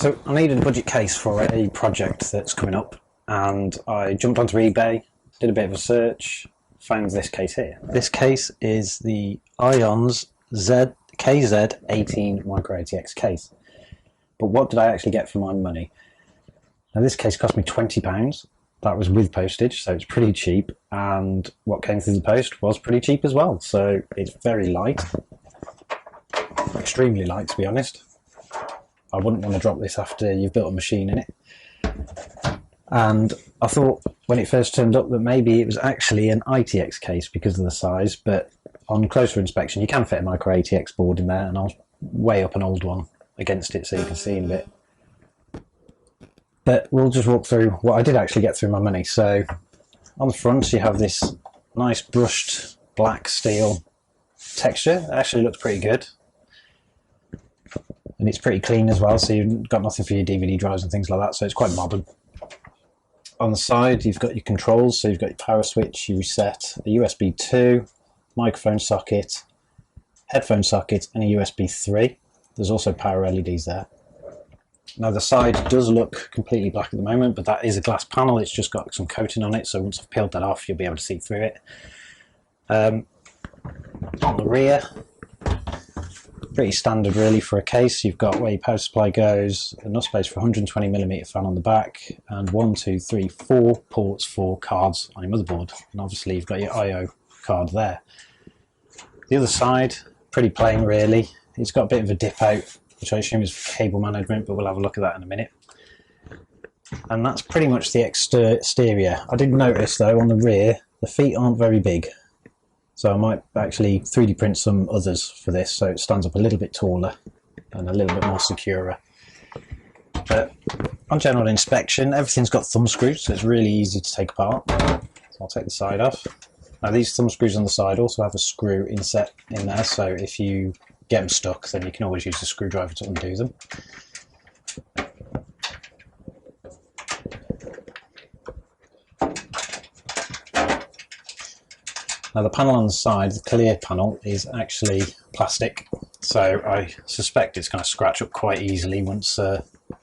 So I needed a budget case for a project that's coming up, and I jumped onto eBay, did a bit of a search, found this case here. This case is the IONZ KZ18 Micro ATX case. But what did I actually get for my money? Now this case cost me £20. That was with postage, so it's pretty cheap, and what came through the post was pretty cheap as well. So it's very light, extremely light to be honest. I wouldn't want to drop this after you've built a machine in it. And I thought when it first turned up that maybe it was actually an ITX case because of the size, but on closer inspection you can fit a micro ATX board in there, and I'll weigh up an old one against it so you can see in a bit. But we'll just walk through what I did actually get through my money. So on the front you have this nice brushed black steel texture. It actually looks pretty good. And it's pretty clean as well, so you've got nothing for your DVD drives and things like that, so it's quite modern. On the side you've got your controls, so you've got your power switch, your reset, a USB 2, microphone socket, headphone socket and a USB 3. There's also power LEDs there. Now the side does look completely black at the moment, but that is a glass panel, it's just got some coating on it, so once I've peeled that off you'll be able to see through it. On the rear, pretty standard really for a case. You've got where your power supply goes, enough space for a 120mm fan on the back, and 4 ports for cards on your motherboard, and obviously you've got your IO card there. The other side, pretty plain really. It's got a bit of a dip out, which I assume is for cable management, but we'll have a look at that in a minute. And that's pretty much the exterior. I did notice though on the rear the feet aren't very big, so I might actually 3D print some others for this so it stands up a little bit taller and a little bit more secure. But on general inspection everything's got thumb screws, so it's really easy to take apart. So I'll take the side off. Now these thumb screws on the side also have a screw inset in there, so if you get them stuck then you can always use a screwdriver to undo them. Now the panel on the side, the clear panel, is actually plastic, so I suspect it's going to scratch up quite easily once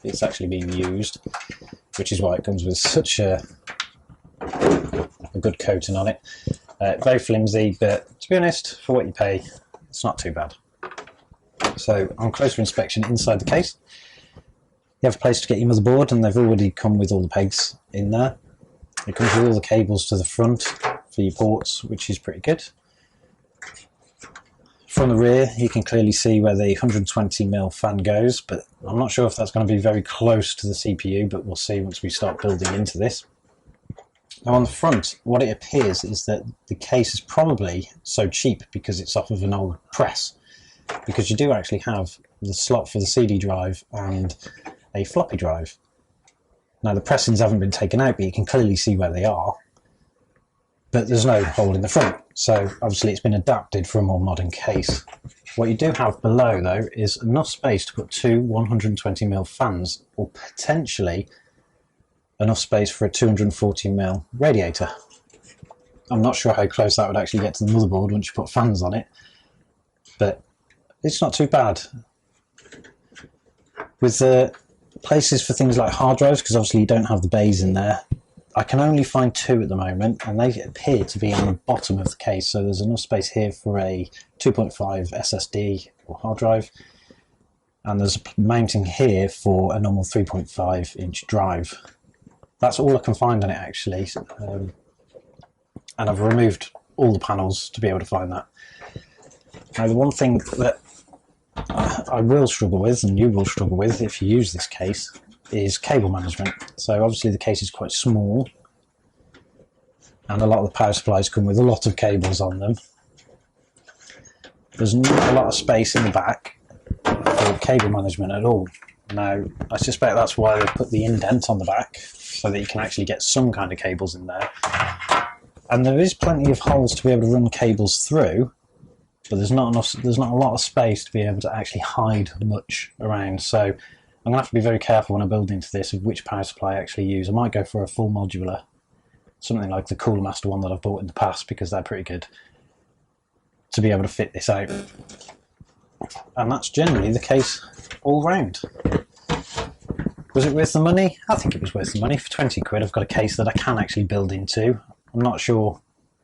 it's actually being used, which is why it comes with such a good coating on it. Very flimsy, but to be honest, for what you pay, it's not too bad. So on closer inspection inside the case, you have a place to get your motherboard, and they've already come with all the pegs in there. It comes with all the cables to the front for your ports, which is pretty good. From the rear you can clearly see where the 120mm fan goes, but I'm not sure if that's going to be very close to the CPU, but we'll see once we start building into this. Now on the front, what it appears is that the case is probably so cheap because it's off of an old press, because you do actually have the slot for the CD drive and a floppy drive. Now the pressings haven't been taken out, but you can clearly see where they are, but there's no hole in the front, so obviously it's been adapted for a more modern case. What you do have below though is enough space to put 2 120mm fans, or potentially enough space for a 240mm radiator. I'm not sure how close that would actually get to the motherboard once you put fans on it, but it's not too bad. With the places for things like hard drives, because obviously you don't have the bays in there, I can only find 2 at the moment, and they appear to be on the bottom of the case, so there's enough space here for a 2.5 SSD or hard drive, and there's a mounting here for a normal 3.5 inch drive. That's all I can find on it actually, and I've removed all the panels to be able to find that. Now the one thing that I will struggle with, and you will struggle with if you use this case, is cable management. So obviously the case is quite small, and a lot of the power supplies come with a lot of cables on them. There's not a lot of space in the back for cable management at all. Now I suspect that's why they put the indent on the back, so that you can actually get some kind of cables in there. And there is plenty of holes to be able to run cables through, but there's not a lot of space to be able to actually hide much around. So I'm going to have to be very careful when I build into this of which power supply I actually use. I might go for a full modular, something like the Cooler Master one that I've bought in the past, because they're pretty good, to be able to fit this out. And that's generally the case all round. Was it worth the money? I think it was worth the money. For 20 quid I've got a case that I can actually build into. I'm not sure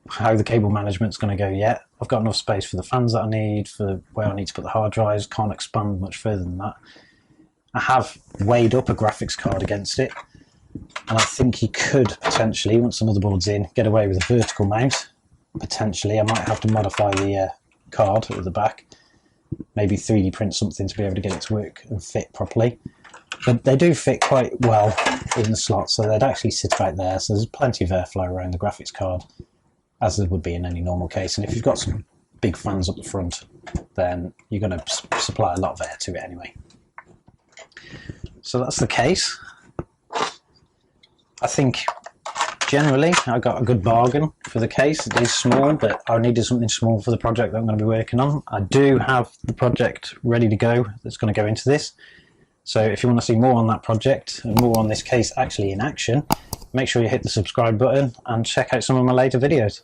how the cable management's going to go yet. I've got enough space for the fans that I need, for where I need to put the hard drives, can't expand much further than that. I have weighed up a graphics card against it, and I think you could potentially, once the motherboard's in, get away with a vertical mount. Potentially, I might have to modify the card at the back, maybe 3D print something to be able to get it to work and fit properly. But they do fit quite well in the slot, so they'd actually sit about there, so there's plenty of airflow around the graphics card, as there would be in any normal case. And if you've got some big fans up the front, then you're going to supply a lot of air to it anyway. So that's the case. I think generally I got a good bargain for the case. It is small, but I needed something small for the project that I'm going to be working on. I do have the project ready to go that's going to go into this. So if you want to see more on that project and more on this case actually in action, make sure you hit the subscribe button and check out some of my later videos.